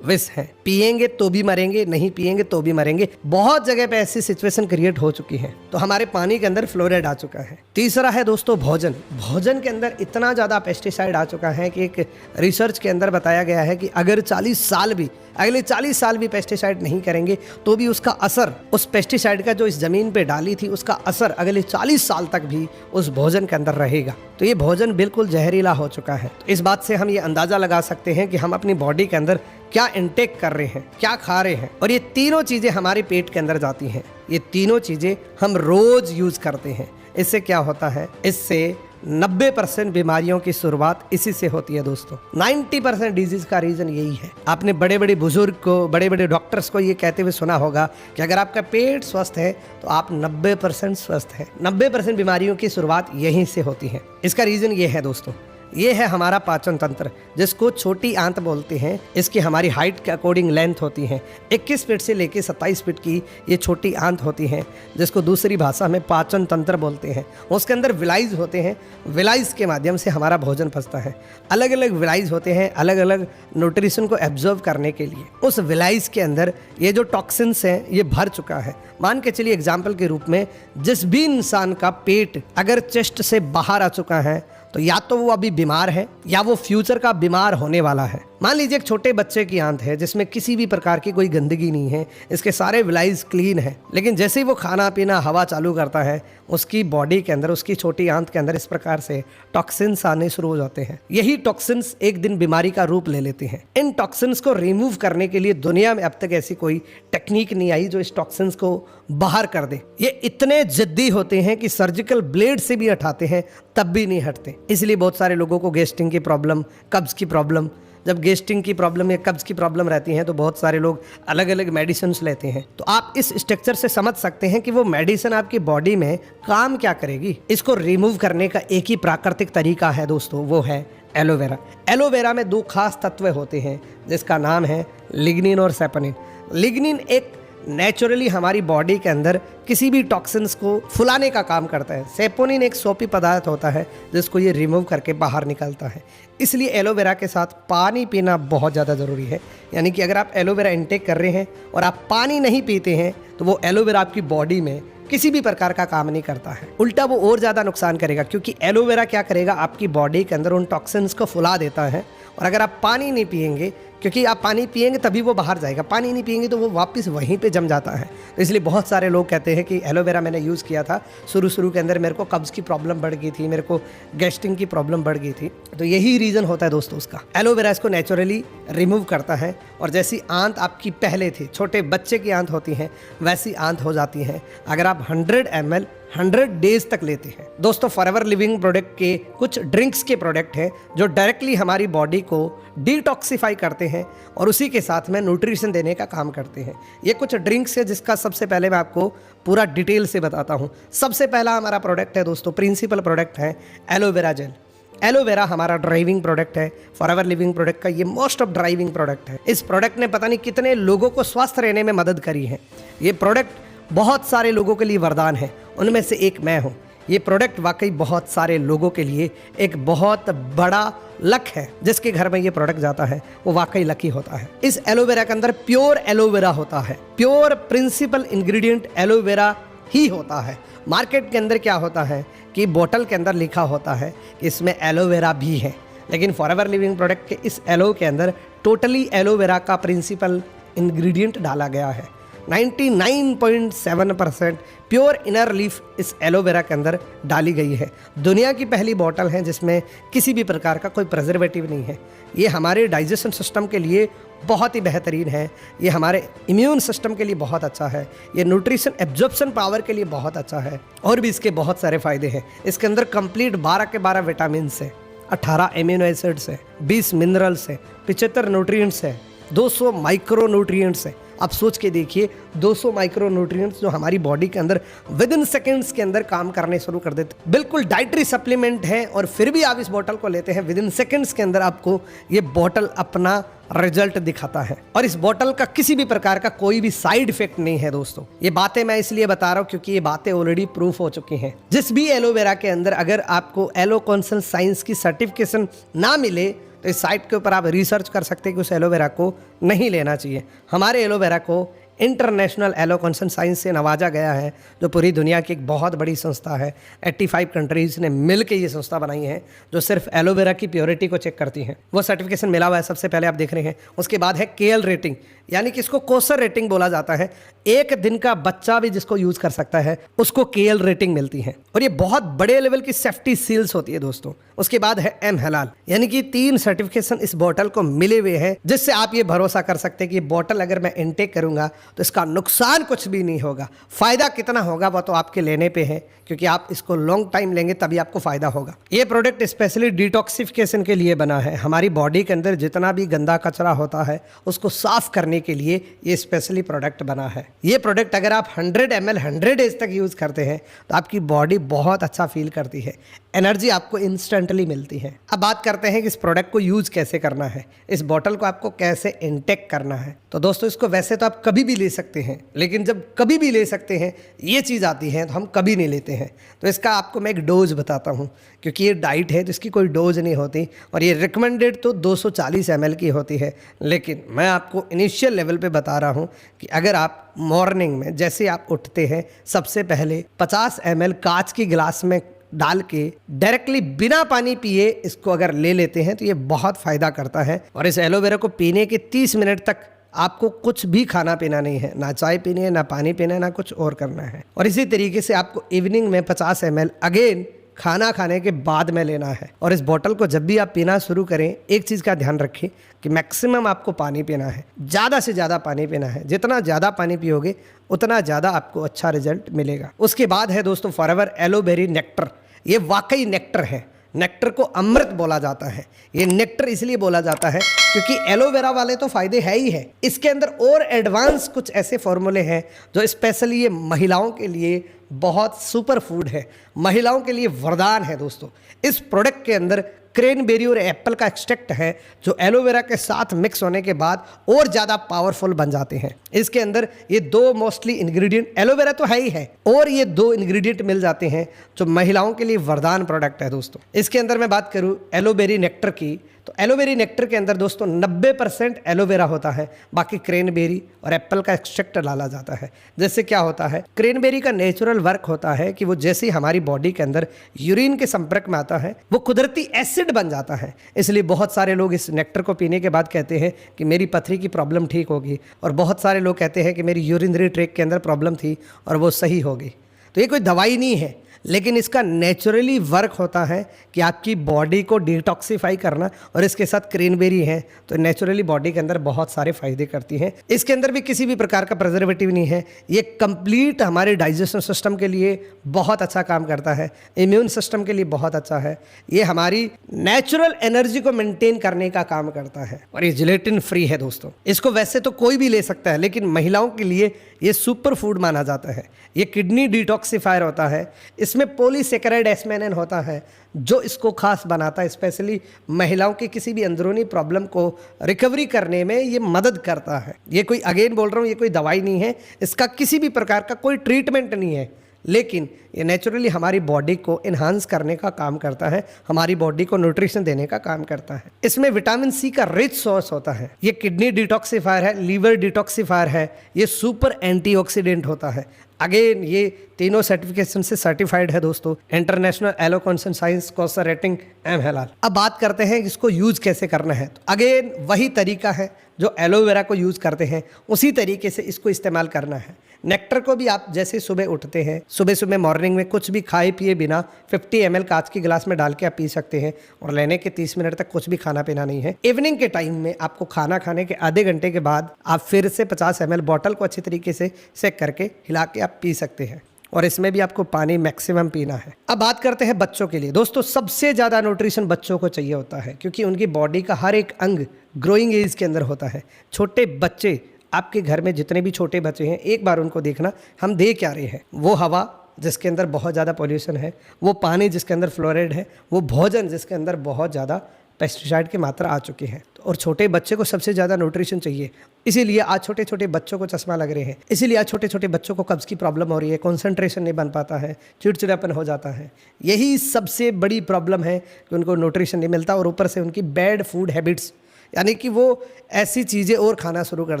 विष है, पिएंगे तो भी मरेंगे, नहीं पिएंगे तो भी मरेंगे। बहुत जगह पे ऐसी सिचुएशन क्रिएट हो चुकी है। तो हमारे पानी के अंदर फ्लोराइड आ चुका है। तीसरा है दोस्तों भोजन। भोजन के अंदर इतना ज़्यादा पेस्टिसाइड आ चुका है कि एक रिसर्च के अंदर बताया गया है कि अगर 40 साल भी, अगले 40 साल भी पेस्टिसाइड नहीं करेंगे तो भी उसका असर, उस पेस्टिसाइड का जो इस जमीन पे डाली थी उसका असर अगले 40 साल तक भी उस भोजन के अंदर रहेगा। तो ये भोजन बिल्कुल जहरीला हो चुका है। तो इस बात से हम ये अंदाजा लगा सकते हैं कि हम अपनी बॉडी के अंदर क्या इनटेक कर रहे हैं, क्या खा रहे हैं। और ये तीनों चीजें हमारे पेट के अंदर जाती हैं। ये तीनों चीजें हम रोज यूज करते हैं। इससे क्या होता है? इससे 90% बीमारियों की शुरुआत इसी से होती है दोस्तों। 90% डिजीज का रीजन यही है। आपने बड़े बड़े बुजुर्ग को, बड़े बड़े डॉक्टर्स को ये कहते हुए सुना होगा कि अगर आपका पेट स्वस्थ है तो आप 90% स्वस्थ है। 90% बीमारियों की शुरुआत यहीं से होती है। इसका रीजन ये है दोस्तों, ये है हमारा पाचन तंत्र, जिसको छोटी आंत बोलते हैं। इसकी हमारी हाइट के अकॉर्डिंग लेंथ होती है। 21 फीट से लेकर 27 फीट की ये छोटी आंत होती है, जिसको दूसरी भाषा में पाचन तंत्र बोलते हैं। उसके अंदर विलाइज होते हैं। विलाइज के माध्यम से हमारा भोजन पचता है। अलग अलग विलाइज होते हैं अलग अलग न्यूट्रिशन को एब्जॉर्व करने के लिए। उस विलाइज के अंदर ये जो टॉक्सिन्स हैं ये भर चुका है। मान के चलिए एग्जाम्पल के रूप में, जिस भी इंसान का पेट अगर चेस्ट से बाहर आ चुका है तो या तो वो अभी बीमार है या वो फ्यूचर का बीमार होने वाला है। मान लीजिए एक छोटे बच्चे की आंत है जिसमें किसी भी प्रकार की कोई गंदगी नहीं है, इसके सारे विलाइज क्लीन है, लेकिन जैसे ही वो खाना पीना हवा चालू करता है उसकी बॉडी के अंदर, उसकी छोटी आंत के अंदर इस प्रकार से टॉक्सिन्स आने शुरू हो जाते हैं। यही टॉक्सिन्स एक दिन बीमारी का रूप ले लेते हैं। इन टॉक्सिन्स को रिमूव करने के लिए दुनिया में अब तक ऐसी कोई टेक्निक नहीं आई जो इस टॉक्सिन्स को बाहर कर दे। ये इतने जिद्दी होते हैं कि सर्जिकल ब्लेड से भी हटाते हैं तब भी नहीं हटते। इसलिए बहुत सारे लोगों को गैस्ट्रिक की प्रॉब्लम, कब्ज की प्रॉब्लम, जब गैस्ट्रिक की प्रॉब्लम या कब्ज की प्रॉब्लम रहती है तो बहुत सारे लोग अलग अलग मेडिसिन लेते हैं। तो आप इस स्ट्रक्चर से समझ सकते हैं कि वो मेडिसिन आपकी बॉडी में काम क्या करेगी। इसको रिमूव करने का एक ही प्राकृतिक तरीका है दोस्तों, वो है एलोवेरा। एलोवेरा में 2 खास तत्व होते हैं जिसका नाम है लिग्निन और सेपोनिन। लिग्निन एक नेचुरली हमारी बॉडी के अंदर किसी भी टॉक्सिन्स को फुलाने का काम करता है। सेपोनिन एक सोपी पदार्थ होता है जिसको ये रिमूव करके बाहर निकलता है। इसलिए एलोवेरा के साथ पानी पीना बहुत ज़्यादा ज़रूरी है। यानी कि अगर आप एलोवेरा इंटेक कर रहे हैं और आप पानी नहीं पीते हैं तो वो एलोवेरा आपकी बॉडी में किसी भी प्रकार का काम नहीं करता है, उल्टा वो और ज़्यादा नुकसान करेगा। क्योंकि एलोवेरा क्या करेगा, आपकी बॉडी के अंदर उन टॉक्सिन्स को फुला देता है। और अगर आप पानी नहीं पिएंगे, क्योंकि आप पानी पिएंगे तभी वो बाहर जाएगा, पानी नहीं पिएंगे तो वो वापस वहीं पे जम जाता है। तो इसलिए बहुत सारे लोग कहते हैं कि एलोवेरा मैंने यूज़ किया था, शुरू के अंदर मेरे को कब्ज़ की प्रॉब्लम बढ़ गई थी, मेरे को गैस्ट्रिक की प्रॉब्लम बढ़ गई थी। तो यही रीज़न होता है दोस्तों उसका। एलोवेरा इसको नेचुरली रिमूव करता है और जैसी आंत आपकी पहले थी, छोटे बच्चे की आंत होती है, वैसी आंत हो जाती है। अगर आप 100 ml 100 डेज तक लेते हैं। दोस्तों फॉरएवर लिविंग प्रोडक्ट के कुछ ड्रिंक्स के प्रोडक्ट हैं जो डायरेक्टली हमारी बॉडी को डिटॉक्सिफाई करते हैं और उसी के साथ में न्यूट्रिशन देने का काम करते हैं। ये कुछ ड्रिंक्स है जिसका सबसे पहले मैं आपको पूरा डिटेल से बताता हूँ। सबसे पहला हमारा प्रोडक्ट है दोस्तों, प्रिंसिपल प्रोडक्ट है एलोवेरा जेल। एलोवेरा हमारा ड्राइविंग प्रोडक्ट है, फॉरएवर लिविंग प्रोडक्ट का ये मोस्ट ऑफ ड्राइविंग प्रोडक्ट है। इस प्रोडक्ट ने पता नहीं कितने लोगों को स्वस्थ रहने में मदद करी है। ये प्रोडक्ट बहुत सारे लोगों के लिए वरदान है, उनमें से एक मैं हूँ। ये प्रोडक्ट वाकई बहुत सारे लोगों के लिए एक बहुत बड़ा लक है। जिसके घर में ये प्रोडक्ट जाता है वो वाकई लकी होता है। इस एलोवेरा के अंदर प्योर एलोवेरा होता है, प्योर प्रिंसिपल इंग्रेडिएंट एलोवेरा ही होता है। मार्केट के अंदर क्या होता है कि बोतल के अंदर लिखा होता है कि इसमें एलोवेरा भी है, लेकिन फॉरएवर लिविंग प्रोडक्ट के इस एलो के अंदर टोटली एलोवेरा का प्रिंसिपल इंग्रेडिएंट डाला गया है। 99.7% प्योर इनर लीफ इस एलोवेरा के अंदर डाली गई है। दुनिया की पहली बोतल है जिसमें किसी भी प्रकार का कोई प्रिजर्वेटिव नहीं है। ये हमारे डाइजेशन सिस्टम के लिए बहुत ही बेहतरीन है, ये हमारे इम्यून सिस्टम के लिए बहुत अच्छा है, ये न्यूट्रिशन एब्जॉर्प्शन पावर के लिए बहुत अच्छा है और भी इसके बहुत सारे फ़ायदे हैं। इसके अंदर कंप्लीट 12 के 12 विटामिन है, 18 एमिनो एसिड्स है, 20 मिनरल्स है, 75 न्यूट्रिएंट्स है, 200 माइक्रो न्यूट्रिएंट्स है। आप सोच के देखिए 200 माइक्रो न्यूट्रिएंट्स जो हमारी बॉडी के अंदर विद इन सेकेंड्स के अंदर काम करने शुरू कर देते। बिल्कुल डाइटरी सप्लीमेंट है और फिर भी आप इस बोतल को लेते हैं, विद इन सेकेंड्स के अंदर आपको ये बोतल अपना रिजल्ट दिखाता है। और इस बोतल का किसी भी प्रकार का कोई भी साइड इफेक्ट नहीं है दोस्तों। ये बातें मैं इसलिए बता रहा हूँ क्योंकि ये बातें ऑलरेडी प्रूफ हो चुकी हैं। जिस भी एलोवेरा के अंदर अगर आपको एलो काउंसिल साइंस की सर्टिफिकेशन ना मिले तो इस साइट के ऊपर आप रिसर्च कर सकते हैं कि उस एलोवेरा को नहीं लेना चाहिए। हमारे एलोवेरा को इंटरनेशनल एलो काउंसिल साइंस से नवाजा गया है, जो पूरी दुनिया की एक बहुत बड़ी संस्था है। 85 कंट्रीज़ ने मिल के ये संस्था बनाई है जो सिर्फ एलोवेरा की प्योरिटी को चेक करती है। वो सर्टिफिकेशन मिला हुआ है, सबसे पहले आप देख रहे हैं। उसके बाद है केएल रेटिंग, यानी कि इसको कोसर रेटिंग बोला जाता है। एक दिन का बच्चा भी जिसको यूज़ कर सकता है उसको केएल रेटिंग मिलती है और ये बहुत बड़े लेवल की सेफ्टी सील्स होती है दोस्तों। उसके बाद है एम हलाल, यानी कि 3 सर्टिफिकेशन इस बोतल को मिले हुए हैं जिससे आप ये भरोसा कर सकते हैं कि ये बोतल अगर मैं इनटेक करूंगा तो इसका नुकसान कुछ भी नहीं होगा। फ़ायदा कितना होगा वो तो आपके लेने पे है, क्योंकि आप इसको लॉन्ग टाइम लेंगे तभी आपको फ़ायदा होगा। ये प्रोडक्ट स्पेशली डिटॉक्सिफिकेशन के लिए बना है। हमारी बॉडी के अंदर जितना भी गंदा कचरा होता है उसको साफ करने के लिए ये स्पेशली प्रोडक्ट बना है। ये प्रोडक्ट अगर आप 100 ml 100 डेज तक यूज़ करते हैं तो आपकी बॉडी बहुत अच्छा फील करती है, एनर्जी आपको इंस्टेंटली मिलती है। अब बात करते हैं कि इस प्रोडक्ट को यूज़ कैसे करना है, इस बॉटल को आपको कैसे इनटेक करना है। तो दोस्तों इसको वैसे तो आप कभी भी ले सकते हैं, लेकिन जब कभी भी ले सकते हैं ये चीज़ आती है तो हम कभी नहीं लेते हैं। तो इसका आपको मैं एक डोज बताता हूँ, क्योंकि ये डाइट है तो इसकी कोई डोज नहीं होती और ये रिकमेंडेड तो 240 ml की होती है। लेकिन मैं आपको इनिशियल लेवल पे बता रहा हूँ कि अगर आप मॉर्निंग में जैसे आप उठते हैं सबसे पहले 50 ml कांच की गिलास में डाल के डायरेक्टली बिना पानी पिए इसको अगर ले लेते हैं तो ये बहुत फ़ायदा करता है। और इस एलोवेरा को पीने के 30 मिनट तक आपको कुछ भी खाना पीना नहीं है, ना चाय पीनी है, ना पानी पीना है, ना कुछ और करना है। और इसी तरीके से आपको इवनिंग में 50 ml अगेन खाना खाने के बाद में लेना है। और इस बोतल को जब भी आप पीना शुरू करें एक चीज़ का ध्यान रखें कि मैक्सिमम आपको पानी पीना है, ज़्यादा से ज़्यादा पानी पीना है। जितना ज़्यादा पानी पियोगे उतना ज़्यादा आपको अच्छा रिजल्ट मिलेगा। उसके बाद है दोस्तों फॉरएवर एलोबेरी नेक्टर। ये वाकई नेक्टर है, नेक्टर को अमृत बोला जाता है। ये नेक्टर इसलिए बोला जाता है क्योंकि एलोवेरा वाले तो फ़ायदे है ही है, इसके अंदर और एडवांस कुछ ऐसे फॉर्मूले हैं जो स्पेशली ये महिलाओं के लिए बहुत सुपर फूड है, महिलाओं के लिए वरदान है दोस्तों। इस प्रोडक्ट के अंदर क्रेनबेरी और एप्पल का एक्सट्रैक्ट है जो एलोवेरा के साथ मिक्स होने के बाद और ज़्यादा पावरफुल बन जाते हैं। इसके अंदर ये 2 मोस्टली इंग्रेडिएंट, एलोवेरा तो है ही है और ये 2 इंग्रेडिएंट मिल जाते हैं जो महिलाओं के लिए वरदान प्रोडक्ट है दोस्तों। इसके अंदर मैं बात करूँ एलोबेरी नेक्टर की, तो एलोबेरी नेक्टर के अंदर दोस्तों 90% एलोवेरा होता है, बाकी क्रेनबेरी और एप्पल का एक्सट्रैक्ट डाला जाता है। जैसे क्या होता है, क्रेनबेरी का नेचुरल वर्क होता है कि वो जैसे ही हमारी बॉडी के अंदर यूरिन के संपर्क में आता है वो कुदरती एसिड बन जाता है। इसलिए बहुत सारे लोग इस नेक्टर को पीने के बाद कहते हैं कि मेरी पथरी की प्रॉब्लम ठीक होगी, और बहुत सारे लोग कहते हैं कि मेरी यूरिनरी ट्रैक्ट के अंदर प्रॉब्लम थी और वो सही होगी। तो ये कोई दवाई नहीं है, लेकिन इसका नेचुरली वर्क होता है कि आपकी बॉडी को डिटॉक्सिफाई करना, और इसके साथ क्रेनबेरी है तो नेचुरली बॉडी के अंदर बहुत सारे फायदे करती हैं। इसके अंदर भी किसी भी प्रकार का प्रिजर्वेटिव नहीं है। ये कंप्लीट हमारे डाइजेशन सिस्टम के लिए बहुत अच्छा काम करता है, इम्यून सिस्टम के लिए बहुत अच्छा है। ये हमारी नेचुरल एनर्जी को मेंटेन करने का काम करता है, और ये जिलेटिन फ्री है दोस्तों। इसको वैसे तो कोई भी ले सकता है, लेकिन महिलाओं के लिए ये सुपर फूड माना जाता है। ये किडनी डिटॉक्सिफायर होता है, इसमें पॉलीसेकेराइड एस्मेनिन होता है जो इसको खास बनाता है। स्पेशली महिलाओं की किसी भी अंदरूनी प्रॉब्लम को रिकवरी करने में ये मदद करता है। ये कोई, अगेन बोल रहा हूँ, ये कोई दवाई नहीं है, इसका किसी भी प्रकार का कोई ट्रीटमेंट नहीं है, लेकिन ये नेचुरली हमारी बॉडी को इन्हांस करने का काम करता है, हमारी बॉडी को न्यूट्रिशन देने का काम करता है। इसमें विटामिन सी का रिच सोर्स होता है। ये किडनी डिटॉक्सिफायर है, लीवर डिटॉक्सिफायर है, ये सुपर एंटीऑक्सीडेंट होता है। अगेन ये तीनों सर्टिफिकेशन से सर्टिफाइड है दोस्तों, इंटरनेशनल एलो कॉन्सेंट साइंस कोसा रेटिंग एम हलाल। अब बात करते हैं इसको यूज कैसे करना है। तो अगेन वही तरीका है जो एलोवेरा को यूज करते हैं, उसी तरीके से इसको इस्तेमाल करना है। नेक्टर को भी आप जैसे सुबह उठते हैं, सुबह सुबह मॉर्निंग में कुछ भी खाए पिए बिना 50 ml कांच के गिलास में डाल के आप पी सकते हैं, और लेने के 30 मिनट तक कुछ भी खाना पीना नहीं है। इवनिंग के टाइम में आपको खाना खाने के आधे घंटे के बाद आप फिर से 50 ml बॉटल को अच्छी तरीके से सेक करके हिला के आप पी सकते हैं, और इसमें भी आपको पानी मैक्सिमम पीना है। अब बात करते हैं बच्चों के लिए। दोस्तों सबसे ज़्यादा न्यूट्रिशन बच्चों को चाहिए होता है, क्योंकि उनकी बॉडी का हर एक अंग ग्रोइंग एज के अंदर होता है। छोटे बच्चे, आपके घर में जितने भी छोटे बच्चे हैं, एक बार उनको देखना हम दे क्या रहे हैं। वो हवा जिसके अंदर बहुत ज़्यादा पॉल्यूशन है, वो पानी जिसके अंदर फ्लोराइड है, वो भोजन जिसके अंदर बहुत ज़्यादा पेस्टिसाइड की मात्रा आ चुकी है। और छोटे बच्चे को सबसे ज़्यादा न्यूट्रिशन चाहिए, इसीलिए आज छोटे छोटे बच्चों को चश्मा लग रहे हैं, इसीलिए आज छोटे छोटे बच्चों को कब्ज़ की प्रॉब्लम हो रही है, कंसंट्रेशन नहीं बन पाता है, चिड़चिड़ापन हो जाता है। यही सबसे बड़ी प्रॉब्लम है कि उनको न्यूट्रिशन नहीं मिलता, और ऊपर से उनकी बैड फूड हैबिट्स, यानी कि वो ऐसी चीज़ें और खाना शुरू कर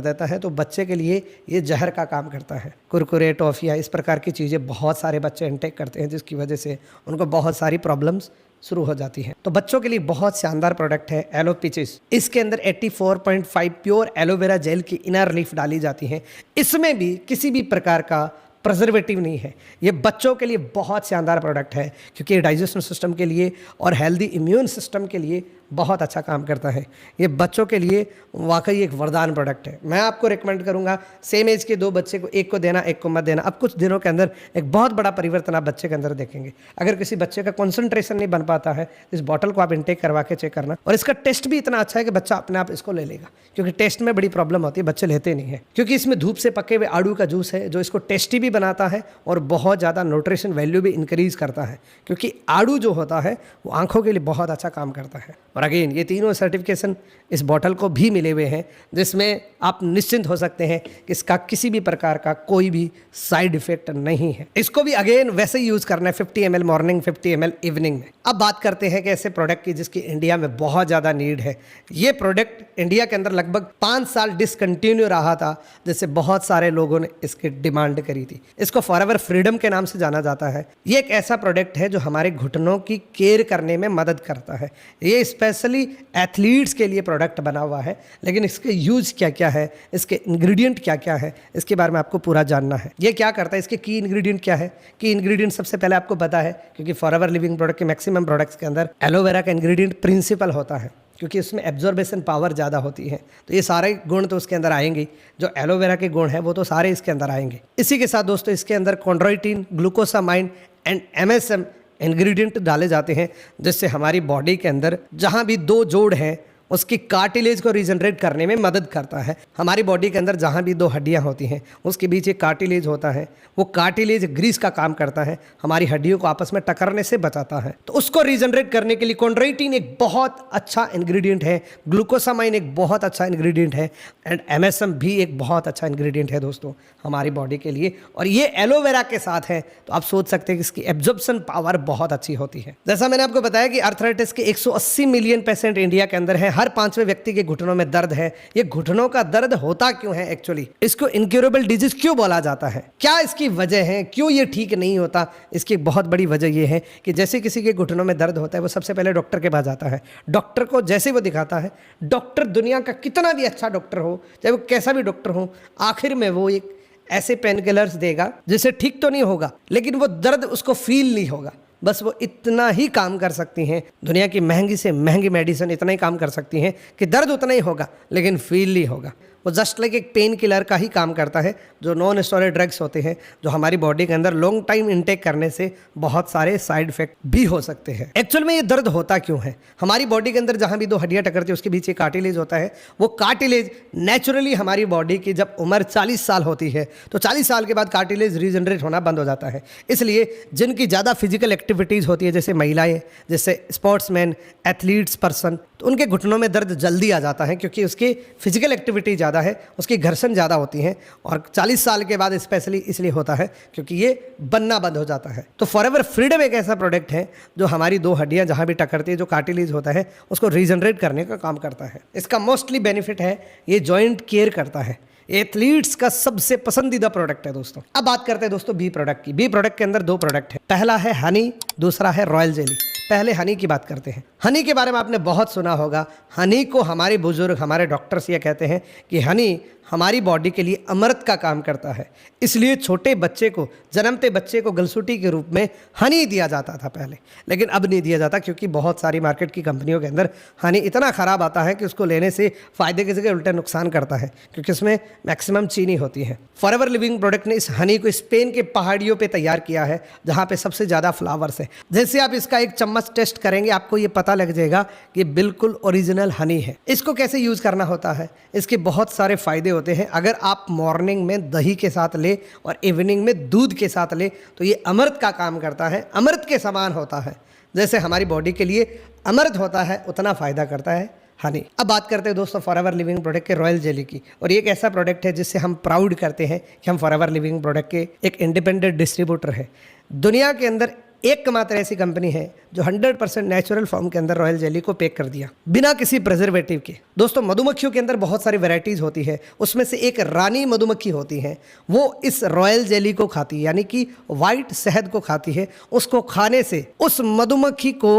देता है, तो बच्चे के लिए ये जहर का काम करता है। कुरकुरे, टॉफ़ियाँ, इस प्रकार की चीज़ें बहुत सारे बच्चे इनटेक करते हैं, जिसकी वजह से उनको बहुत सारी प्रॉब्लम्स शुरू हो जाती हैं। तो बच्चों के लिए बहुत शानदार प्रोडक्ट है एलो पीचेस। इसके अंदर 84.5 प्योर एलोवेरा जेल की इनर लीफ डाली जाती है। इसमें भी किसी भी प्रकार का प्रिजर्वेटिव नहीं है। ये बच्चों के लिए बहुत शानदार प्रोडक्ट है, क्योंकि ये डाइजेशन सिस्टम के लिए और हेल्दी इम्यून सिस्टम के लिए बहुत अच्छा काम करता है। ये बच्चों के लिए वाकई एक वरदान प्रोडक्ट है। मैं आपको रिकमेंड करूंगा सेम एज के 2 बच्चे को, एक को देना, एक को मत देना। अब कुछ दिनों के अंदर एक बहुत बड़ा परिवर्तन आप बच्चे के अंदर देखेंगे। अगर किसी बच्चे का कॉन्सेंट्रेशन नहीं बन पाता है, इस बॉटल को आप इनटेक करवा के चेक करना, और इसका टेस्ट भी इतना अच्छा है कि बच्चा अपने आप इसको ले लेगा, क्योंकि टेस्ट में बड़ी प्रॉब्लम होती है, बच्चे लेते नहीं है। क्योंकि इसमें धूप से पके हुए आड़ू का जूस है, जो इसको टेस्टी भी बनाता है और बहुत ज़्यादा न्यूट्रिशन वैल्यू भी इंक्रीज करता है, क्योंकि आड़ू जो होता है वो आंखों के लिए बहुत अच्छा काम करता है। और अगेन ये तीनों सर्टिफिकेशन इस बॉटल को भी मिले हुए हैं, जिसमें आप निश्चिंत हो सकते हैं कि इसका किसी भी प्रकार का कोई भी साइड इफेक्ट नहीं है। इसको भी अगेन वैसे ही यूज़ करना है, 50 ml मॉर्निंग, 50 ml इवनिंग में। अब बात करते हैं कि ऐसे प्रोडक्ट की जिसकी इंडिया में बहुत ज़्यादा नीड है। ये प्रोडक्ट इंडिया के अंदर लगभग 5 साल डिसकंटिन्यू रहा था, जिससे बहुत सारे लोगों ने इसकी डिमांड करी थी। इसको फॉरएवर फ्रीडम के नाम से जाना जाता है। ये एक ऐसा प्रोडक्ट है जो हमारे घुटनों की केयर करने में मदद करता है। ये स्पेशली एथलीट्स के लिए प्रोडक्ट बना हुआ है, लेकिन इसके यूज क्या क्या है, इसके इंग्रेडिएंट क्या क्या है, इसके बारे में आपको पूरा जानना है। ये क्या करता है, इसके की इंग्रेडिएंट क्या है। की इंग्रेडिएंट सबसे पहले आपको पता है, क्योंकि फॉरएवर लिविंग प्रोडक्ट के मैक्सिमम प्रोडक्ट्स के अंदर एलोवेरा का इंग्रेडिएंट प्रिंसिपल होता है, क्योंकि उसमें एब्जॉर्बेशन पावर ज़्यादा होती है। तो ये सारे गुण तो उसके अंदर आएंगे, जो एलोवेरा के गुण हैं वो तो सारे इसके अंदर आएंगे। इसी के साथ दोस्तों इसके अंदर chondroitin, glucosamine and MSM ingredient डाले जाते हैं, जिससे हमारी बॉडी के अंदर जहाँ भी 2 जोड़ हैं उसकी कार्टिलेज को रीजनरेट करने में मदद करता है। हमारी बॉडी के अंदर जहाँ भी 2 हड्डियाँ होती हैं उसके बीच एक कार्टिलेज होता है, वो कार्टिलेज ग्रीस का काम करता है, हमारी हड्डियों को आपस में टकराने से बचाता है। तो उसको रीजनरेट करने के लिए कॉन्ड्रोइटिन एक बहुत अच्छा इंग्रेडिएंट है, ग्लूकोसामाइन एक बहुत अच्छा इंग्रेडिएंट है, एंड MSM भी एक बहुत अच्छा इंग्रेडिएंट है दोस्तों हमारी बॉडी के लिए। और ये एलोवेरा के साथ है, तो आप सोच सकते हैं कि इसकी एब्जॉर्प्शन पावर बहुत अच्छी होती है। जैसा मैंने आपको बताया कि आर्थराइटिस के 180 मिलियन पेशेंट इंडिया के अंदर है, हर 5वें व्यक्ति के घुटनों में दर्द है। ये घुटनों का दर्द होता क्यों है, एक्चुअली इसको इनक्योरेबल डिजीज क्यों बोला जाता है, क्या इसकी वजह है, क्यों ये ठीक नहीं होता? इसकी बहुत बड़ी वजह ये है कि जैसे किसी के घुटनों में दर्द होता है, वो सबसे पहले डॉक्टर के पास जाता है। डॉक्टर को जैसे वो दिखाता है, डॉक्टर दुनिया का कितना भी अच्छा डॉक्टर हो, चाहे वो कैसा भी डॉक्टर हो, आखिर में वो एक ऐसे पेन किलर्स देगा जिससे ठीक तो नहीं होगा लेकिन वो दर्द उसको फील नहीं होगा। बस वो इतना ही काम कर सकती हैं, दुनिया की महंगी से महंगी मेडिसिन इतना ही काम कर सकती हैं कि दर्द उतना ही होगा लेकिन फील नहीं होगा। वो जस्ट लाइक एक पेन किलर का ही काम करता है, जो नॉन स्टेरॉइड ड्रग्स होते हैं जो हमारी बॉडी के अंदर लॉन्ग टाइम इनटेक करने से बहुत सारे साइड इफेक्ट भी हो सकते हैं। एक्चुअल में ये दर्द होता क्यों है? हमारी बॉडी के अंदर जहाँ भी दो हड्डियाँ टकरती है उसके बीच एक कार्टिलेज होता है। वो कार्टिलेज नेचुरली हमारी बॉडी की जब उम्र 40 साल होती है तो 40 साल के बाद कार्टिलेज रीजनरेट होना बंद हो जाता है। इसलिए जिनकी ज़्यादा फिजिकल एक्टिविटीज़ होती है, जैसे महिलाएं, जैसे स्पोर्ट्समैन, एथलीट्स पर्सन, तो उनके घुटनों में दर्द जल्दी आ जाता है क्योंकि उसकी फिजिकल एक्टिविटी ज़्यादा है, उसकी घर्षण ज़्यादा होती है। और 40 साल के बाद स्पेशली इसलिए होता है क्योंकि ये बनना बंद हो जाता है। तो फॉरएवर फ्रीडम एक ऐसा प्रोडक्ट है जो हमारी दो हड्डियाँ जहाँ भी टकरती है, जो कार्टिलेज होता है, उसको रीजनरेट करने का काम करता है। इसका मोस्टली बेनिफिट है ये जॉइंट केयर करता है। एथलीट्स का सबसे पसंदीदा प्रोडक्ट है दोस्तों। अब बात करते हैं दोस्तों बी प्रोडक्ट की। बी प्रोडक्ट के अंदर दो प्रोडक्ट है, पहला है हनी, दूसरा है रॉयल जेली। पहले हनी की बात करते हैं। हनी के बारे में आपने बहुत सुना होगा। हनी को हमारे बुजुर्ग, हमारे डॉक्टर्स ये कहते हैं कि हनी हमारी बॉडी के लिए अमृत का काम करता है। इसलिए छोटे बच्चे को, जन्मते बच्चे को गलसूटी के रूप में हनी दिया जाता था पहले, लेकिन अब नहीं दिया जाता क्योंकि बहुत सारी मार्केट की कंपनियों के अंदर हनी इतना ख़राब आता है कि उसको लेने से फ़ायदे की जगह उल्टा नुकसान करता है क्योंकि उसमें मैक्सिमम चीनी होती है। फॉरएवर लिविंग प्रोडक्ट ने इस हनी को स्पेन के पहाड़ियों पर तैयार किया है जहाँ पर सबसे ज़्यादा फ्लावर्स है। जैसे आप इसका एक चम्मच टेस्ट करेंगे आपको ये पता लग जाएगा कि बिल्कुल ओरिजिनल हनी है। इसको कैसे यूज़ करना होता है? इसके बहुत सारे फ़ायदे होते हैं। अगर आप मॉर्निंग में दही के साथ ले और इवनिंग में दूध के साथ ले तो ये अमृत का काम करता है, अमृत के समान होता है। जैसे हमारी बॉडी के लिए अमृत होता है उतना फ़ायदा करता है हनी। अब बात करते हैं दोस्तों फॉरएवर लिविंग प्रोडक्ट के रॉयल जेली की। और ये एक ऐसा प्रोडक्ट है जिससे हम प्राउड करते हैं कि हम फॉरएवर लिविंग प्रोडक्ट के एक इंडिपेंडेंट डिस्ट्रीब्यूटर है। दुनिया के अंदर एकमात्र ऐसी कंपनी है जो 100% नेचुरल फॉर्म के अंदर रॉयल जेली को पैक कर दिया बिना किसी प्रिजर्वेटिव के। दोस्तों मधुमक्खियों के अंदर बहुत सारी वैरायटीज होती है, उसमें से एक रानी मधुमक्खी होती है, वो इस रॉयल जेली को खाती है, यानी कि वाइट शहद को खाती है। उसको खाने से उस मधुमक्खी को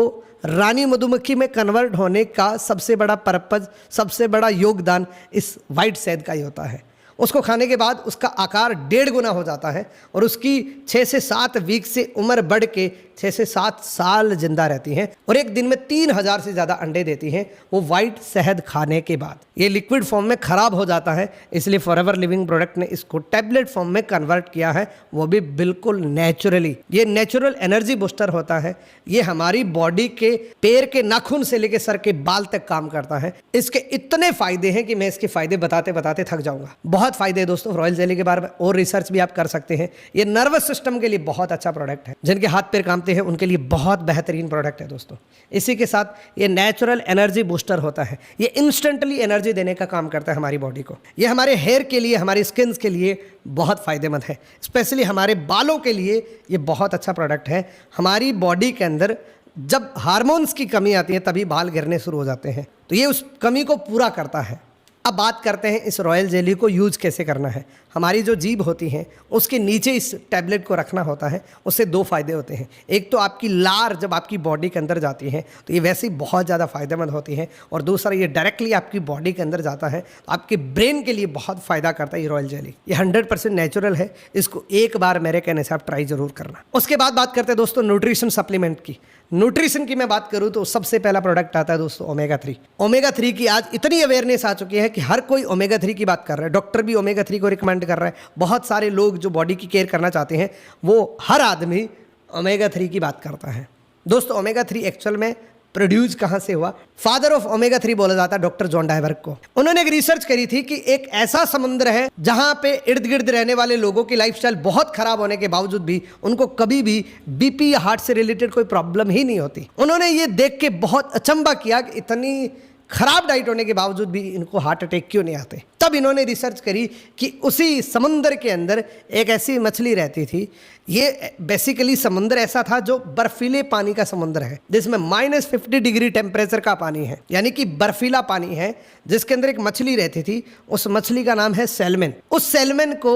रानी मधुमक्खी में कन्वर्ट होने का सबसे बड़ा पर्पज, सबसे बड़ा योगदान इस वाइट शहद का ही होता है। उसको खाने के बाद उसका आकार 1.5 गुना हो जाता है और उसकी 6 से 7 वीक से उम्र बढ़ के 6 से 7 साल जिंदा रहती हैं और एक दिन में 3000 से ज़्यादा अंडे देती हैं वो वाइट शहद खाने के बाद। ये लिक्विड फॉर्म में ख़राब हो जाता है, इसलिए फॉरएवर लिविंग प्रोडक्ट ने इसको टैबलेट फॉर्म में कन्वर्ट किया है, वो भी बिल्कुल नेचुरली। ये नेचुरल एनर्जी बूस्टर होता है। ये हमारी बॉडी के पैर के नाखून से लेकर सर के बाल तक काम करता है। इसके इतने फ़ायदे हैं कि मैं इसके फ़ायदे बताते बताते थक जाऊँगा। बहुत फ़ायदे हैं दोस्तों रॉयल जेली के बारे में, और रिसर्च भी आप कर सकते हैं। ये नर्वस सिस्टम के लिए बहुत अच्छा प्रोडक्ट है। जिनके हाथ पैर कांपते हैं उनके लिए बहुत बेहतरीन प्रोडक्ट है दोस्तों। इसी के साथ ये नेचुरल एनर्जी बूस्टर होता है। ये इंस्टेंटली एनर्जी देने का काम करता है हमारी बॉडी को। ये हमारे हेयर के लिए, हमारी स्किन के लिए बहुत फ़ायदेमंद है। स्पेशली हमारे बालों के लिए ये बहुत अच्छा प्रोडक्ट है। हमारी बॉडी के अंदर जब हार्मोन्स की कमी आती है तभी बाल गिरने शुरू हो जाते हैं, तो ये उस कमी को पूरा करता है। अब बात करते हैं इस रॉयल जेली को यूज़ कैसे करना है। हमारी जो जीभ होती है उसके नीचे इस टैबलेट को रखना होता है। उससे 2 फ़ायदे होते हैं। एक तो आपकी लार जब आपकी बॉडी के अंदर जाती है तो ये वैसे ही बहुत ज़्यादा फ़ायदेमंद होती है, और दूसरा ये डायरेक्टली आपकी बॉडी के अंदर जाता है तो आपके ब्रेन के लिए बहुत फ़ायदा करता है ये रॉयल जेली। ये 100% नेचुरल है। इसको एक बार मेरे कहने से आप ट्राई ज़रूर करना। उसके बाद बात करते हैं दोस्तों न्यूट्रिशन सप्लीमेंट की। न्यूट्रिशन की मैं बात करूं तो सबसे पहला प्रोडक्ट आता है दोस्तों ओमेगा 3। ओमेगा 3 की आज इतनी अवेयरनेस आ चुकी है कि हर कोई ओमेगा 3 की बात कर रहा है। डॉक्टर भी ओमेगा 3 को रिकमेंड कर रहा है। बहुत सारे लोग जो बॉडी की केयर करना चाहते हैं वो हर आदमी ओमेगा 3 की बात करता है। दोस्तों ओमेगा 3 एक्चुअल में प्रोड्यूस कहाँ से हुआ? फादर ऑफ ओमेगा 3 बोला जाता है डॉक्टर जॉन डायबर्ग को। उन्होंने एक रिसर्च करी थी कि एक ऐसा समुद्र है जहाँ पे इर्द गिर्द रहने वाले लोगों की लाइफस्टाइल बहुत खराब होने के बावजूद भी उनको कभी भी बीपी या हार्ट से रिलेटेड कोई प्रॉब्लम ही नहीं होती। उन्होंने ये देख के बहुत अचंभा किया कि इतनी खराब डाइट होने के बावजूद भी इनको हार्ट अटैक क्यों नहीं आते। तब इन्होंने रिसर्च करी कि उसी समुद्र के अंदर एक ऐसी मछली रहती थी। ये बेसिकली समुद्र ऐसा था जो बर्फीले पानी का समुद्र है, जिसमें -50 डिग्री टेम्परेचर का पानी है, यानी कि बर्फीला पानी है, जिसके अंदर एक मछली रहती थी। उस मछली का नाम है सैल्मन। उस सैल्मन को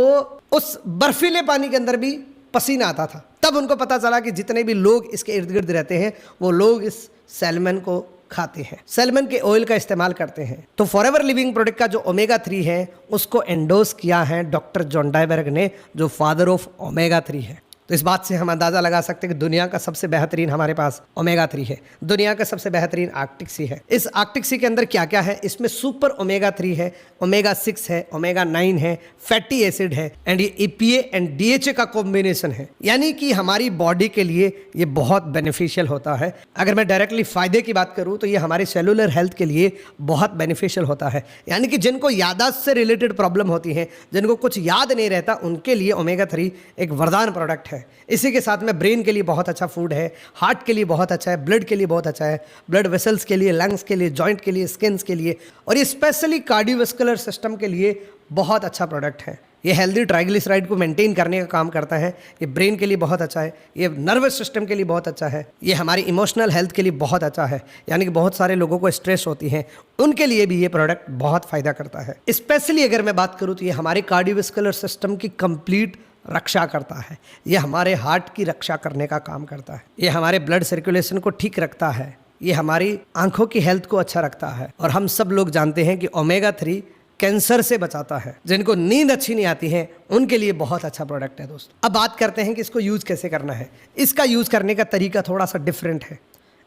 उस बर्फीले पानी के अंदर भी पसीना आता था। तब उनको पता चला कि जितने भी लोग इसके इर्द गिर्द रहते हैं वो लोग इस सैल्मन को खाते हैं, सैल्मन के ऑयल का इस्तेमाल करते हैं। तो फॉरएवर लिविंग प्रोडक्ट का जो ओमेगा 3 है उसको एंडोर्स किया है डॉक्टर जॉन डायबर्ग ने, जो फादर ऑफ ओमेगा 3 है। तो इस बात से हम अंदाजा लगा सकते हैं कि दुनिया का सबसे बेहतरीन हमारे पास ओमेगा 3 है, दुनिया का सबसे बेहतरीन आर्कटिक सी है। इस आर्कटिक सी के अंदर क्या क्या है, इसमें सुपर ओमेगा 3 है, ओमेगा 6 है, ओमेगा 9 है, फैटी एसिड है, एंड ये EPA एंड DHA का कॉम्बिनेशन है, यानी कि हमारी बॉडी के लिए ये बहुत बेनिफिशियल होता है। अगर मैं डायरेक्टली फायदे की बात करूं तो ये हमारे सेलुलर हेल्थ के लिए बहुत बेनिफिशियल होता है, यानी कि जिनको याददाश्त से रिलेटेड प्रॉब्लम होती है, जिनको कुछ याद नहीं रहता, उनके लिए ओमेगा 3 एक वरदान प्रोडक्ट है। इसी के साथ में ब्रेन के लिए बहुत अच्छा फूड है, हार्ट के लिए बहुत अच्छा है, ब्लड के लिए बहुत अच्छा है, ब्लड वेसल्स के लिए, लंग्स के लिए, जॉइंट के लिए, स्किन्स के लिए, और ये स्पेशली कार्डियोवास्कुलर सिस्टम के लिए बहुत अच्छा प्रोडक्ट है। ये हेल्दी ट्राइग्लिसराइड को मेंटेन करने का काम करता है, ये ब्रेन के लिए बहुत अच्छा है, ये नर्वस सिस्टम के लिए बहुत अच्छा है, ये हमारी इमोशनल हेल्थ के लिए बहुत अच्छा है, यानी कि बहुत सारे लोगों को स्ट्रेस होती है, उनके लिए भी ये प्रोडक्ट बहुत फायदा करता है। स्पेशली अगर मैं बात करूँ तो ये हमारे कार्डियोवास्कुलर सिस्टम की कंप्लीट रक्षा करता है, ये हमारे हार्ट की रक्षा करने का काम करता है, ये हमारे ब्लड सर्कुलेशन को ठीक रखता है, ये हमारी आंखों की हेल्थ को अच्छा रखता है। और हम सब लोग जानते हैं कि ओमेगा 3 कैंसर से बचाता है, जिनको नींद अच्छी नहीं आती है उनके लिए बहुत अच्छा प्रोडक्ट है दोस्तों। अब बात करते हैं कि इसको यूज़ कैसे करना है। इसका यूज़ करने का तरीका थोड़ा सा डिफरेंट है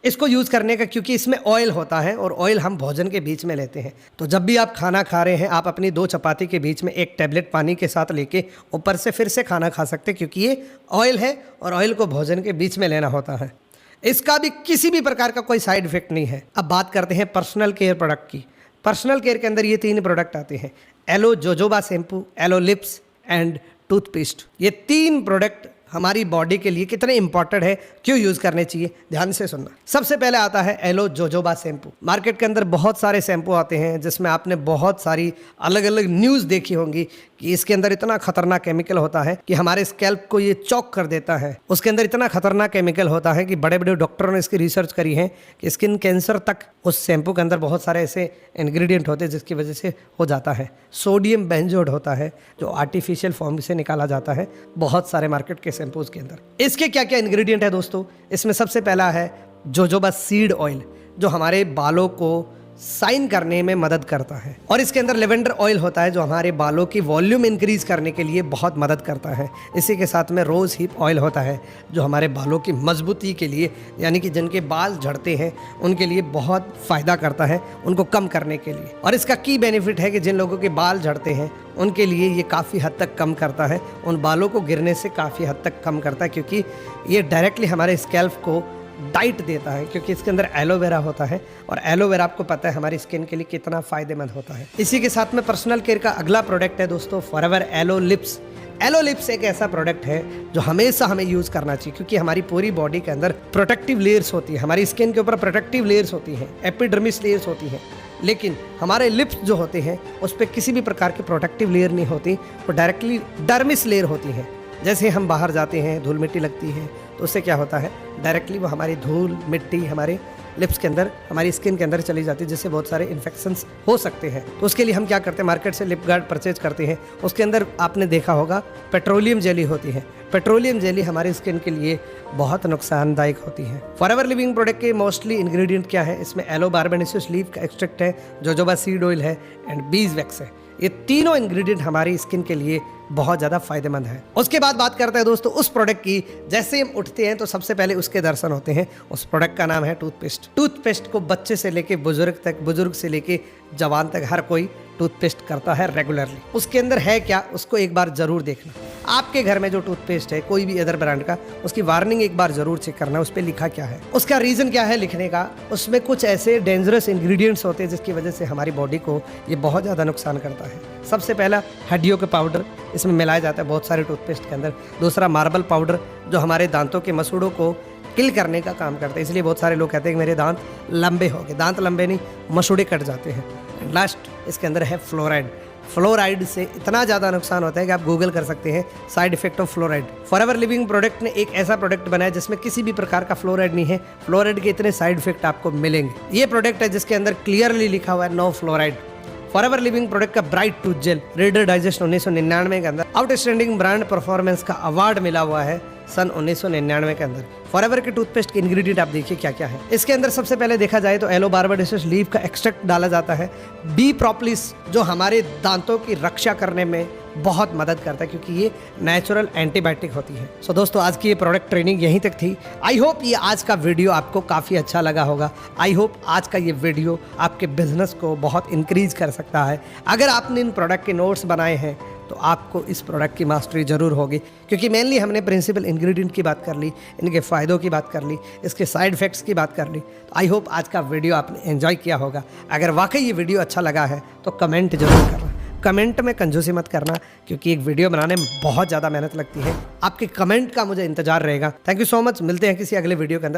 इसको यूज़ करने का, क्योंकि इसमें ऑयल होता है और ऑयल हम भोजन के बीच में लेते हैं। तो जब भी आप खाना खा रहे हैं, आप अपनी 2 चपाती के बीच में 1 टैबलेट पानी के साथ लेके ऊपर से फिर से खाना खा सकते हैं, क्योंकि ये ऑयल है और ऑयल को भोजन के बीच में लेना होता है। इसका भी किसी भी प्रकार का कोई साइड इफेक्ट नहीं है। अब बात करते हैं पर्सनल केयर प्रोडक्ट की। पर्सनल केयर के अंदर ये 3 प्रोडक्ट आते हैं, aloe jojoba shampoo, aloe lips and toothpaste. ये 3 प्रोडक्ट हमारी बॉडी के लिए कितने इंपॉर्टेंट है, क्यों यूज़ करने चाहिए, ध्यान से सुनना। सबसे पहले आता है एलो जोजोबा शैम्पू। मार्केट के अंदर बहुत सारे शैम्पू आते हैं जिसमें आपने बहुत सारी अलग अलग न्यूज़ देखी होंगी कि इसके अंदर इतना खतरनाक केमिकल होता है कि हमारे स्कैल्प को ये चॉक कर देता है। उसके अंदर इतना खतरनाक केमिकल होता है कि बड़े बड़े डॉक्टरों ने इसकी रिसर्च करी है कि स्किन कैंसर तक उस शैम्पू के अंदर बहुत सारे ऐसे इंग्रेडिएंट होते हैं जिसकी वजह से हो जाता है। सोडियम बेंजोड होता है जो आर्टिफिशियल फॉर्म से निकाला जाता है बहुत सारे मार्केट के शैम्पूज के अंदर। इसके क्या क्या इंग्रेडिएंट है दोस्तों, इसमें सबसे पहला है जोजोबा सीड ऑयल, जो हमारे बालों को साइन करने में मदद करता है, और इसके अंदर लेवेंडर ऑयल होता है जो हमारे बालों की वॉल्यूम इंक्रीज करने के लिए बहुत मदद करता है। इसी के साथ में रोज़ हिप ऑयल होता है जो हमारे बालों की मजबूती के लिए, यानी कि जिनके बाल झड़ते हैं उनके लिए बहुत फ़ायदा करता है, उनको कम करने के लिए। और इसका की बेनिफिट है कि जिन लोगों के बाल झड़ते हैं उनके लिए ये काफ़ी हद तक कम करता है, उन बालों को गिरने से काफ़ी हद तक कम करता है, क्योंकि ये डायरेक्टली हमारे स्कैल्प को डाइट देता है, क्योंकि इसके अंदर एलोवेरा होता है, और एलोवेरा आपको पता है हमारी स्किन के लिए कितना फ़ायदेमंद होता है। इसी के साथ में पर्सनल केयर का अगला प्रोडक्ट है दोस्तों forever aloe lips. Aloe lips एक ऐसा प्रोडक्ट है जो हमेशा हमें यूज़ करना चाहिए, क्योंकि हमारी पूरी बॉडी के अंदर प्रोटेक्टिव लेयर्स होती है, हमारी स्किन के ऊपर प्रोटेक्टिव लेयर्स होती हैं, एपिडर्मिस लेयर्स होती हैं, लेकिन हमारे लिप्स जो होते हैं उस पर किसी भी प्रकार की प्रोटेक्टिव लेयर नहीं होती, वो डायरेक्टली डर्मिस लेयर होती है। जैसे हम बाहर जाते हैं, धूल मिट्टी लगती है, तो उससे क्या होता है, डायरेक्टली वो हमारी धूल मिट्टी हमारे लिप्स के अंदर, हमारी स्किन के अंदर चली जाती है, जिससे बहुत सारे इन्फेक्शंस हो सकते हैं। तो उसके लिए हम क्या करते हैं, मार्केट से लिप गार्ड परचेज करते हैं। उसके अंदर आपने देखा होगा पेट्रोलियम जेली होती है। पेट्रोलियम जेली हमारी स्किन के लिए बहुत नुकसानदायक होती है। फॉरएवर लिविंग प्रोडक्ट के मोस्टली इंग्रेडिएंट क्या है, इसमें एलो बारबेनेसियस लीफ का एक्सट्रैक्ट है, जोजोबा सीड ऑयल है एंड बीज वैक्स है। ये तीनों इंग्रेडिएंट हमारी स्किन के लिए बहुत ज़्यादा फायदेमंद है। उसके बाद बात करते हैं दोस्तों उस प्रोडक्ट की, जैसे हम उठते हैं तो सबसे पहले उसके दर्शन होते हैं। उस प्रोडक्ट का नाम है टूथपेस्ट। टूथपेस्ट को बच्चे से लेके बुजुर्ग तक, बुजुर्ग से लेके जवान तक हर कोई टूथपेस्ट करता है रेगुलरली। उसके अंदर है क्या, उसको एक बार जरूर देखना। आपके घर में जो टूथपेस्ट है कोई भी अदर ब्रांड का, उसकी वार्निंग एक बार जरूर चेक करना, उस पर लिखा क्या है, उसका रीजन क्या है लिखने का। उसमें कुछ ऐसे डेंजरस इंग्रेडिएंट्स होते हैं जिसकी वजह से हमारी बॉडी को ये बहुत ज़्यादा नुकसान करता है। सबसे पहला हड्डियों के पाउडर इसमें मिलाया जाता है बहुत सारे टूथपेस्ट के अंदर। दूसरा मार्बल पाउडर जो हमारे दांतों के मसूड़ों को किल करने का काम करता है, इसलिए बहुत सारे लोग कहते हैं कि मेरे दांत लंबे हो गए। दांत लंबे नहीं, मसूड़े कट जाते हैं। लास्ट इसके अंदर है फ्लोराइड। फ्लोराइड से इतना ज़्यादा नुकसान होता है कि आप गूगल कर सकते हैं side effect of fluoride. Forever Living product ने एक ऐसा प्रोडक्ट बनाया जिसमें किसी भी प्रकार का फ्लोराइड नहीं है। फ्लोराइड के इतने साइड इफेक्ट आपको मिलेंगे। ये प्रोडक्ट है जिसके अंदर क्लियरली लिखा हुआ है no fluoride. Forever Living product का bright tooth gel Reader Digest 1999 के अंदर आउटस्टैंडिंग ब्रांड परफॉर्मेंस का अवार्ड मिला हुआ है। सन 1999 के अंदर। फॉरएवर के टूथपेस्ट के इंग्रेडिएंट आप देखिए क्या क्या है। इसके अंदर सबसे पहले देखा जाए तो एलो बार्बाडेसिस लीफ का एक्सट्रैक्ट डाला जाता है, बी प्रोपोलिस जो हमारे दांतों की रक्षा करने में बहुत मदद करता है क्योंकि ये नेचुरल एंटीबायोटिक होती है। सो दोस्तों, आज की ये प्रोडक्ट ट्रेनिंग यहीं तक थी। आई होप ये आज का वीडियो आपको काफ़ी अच्छा लगा होगा। आई होप आज का ये वीडियो आपके बिजनेस को बहुत इंक्रीज कर सकता है। अगर आपने इन प्रोडक्ट के नोट्स बनाए हैं तो आपको इस प्रोडक्ट की मास्टरी जरूर होगी, क्योंकि मेनली हमने प्रिंसिपल इंग्रेडिएंट की बात कर ली, इनके फ़ायदों की बात कर ली, इसके साइड इफ़ेक्ट्स की बात कर ली। तो आई होप आज का वीडियो आपने एंजॉय किया होगा। अगर वाकई ये वीडियो अच्छा लगा है तो कमेंट जरूर करना। कमेंट में कंजूसी मत करना, क्योंकि एक वीडियो बनाने में बहुत ज़्यादा मेहनत लगती है। आपके कमेंट का मुझे इंतजार रहेगा। Thank you so much. मिलते हैं किसी अगले वीडियो के अंदर।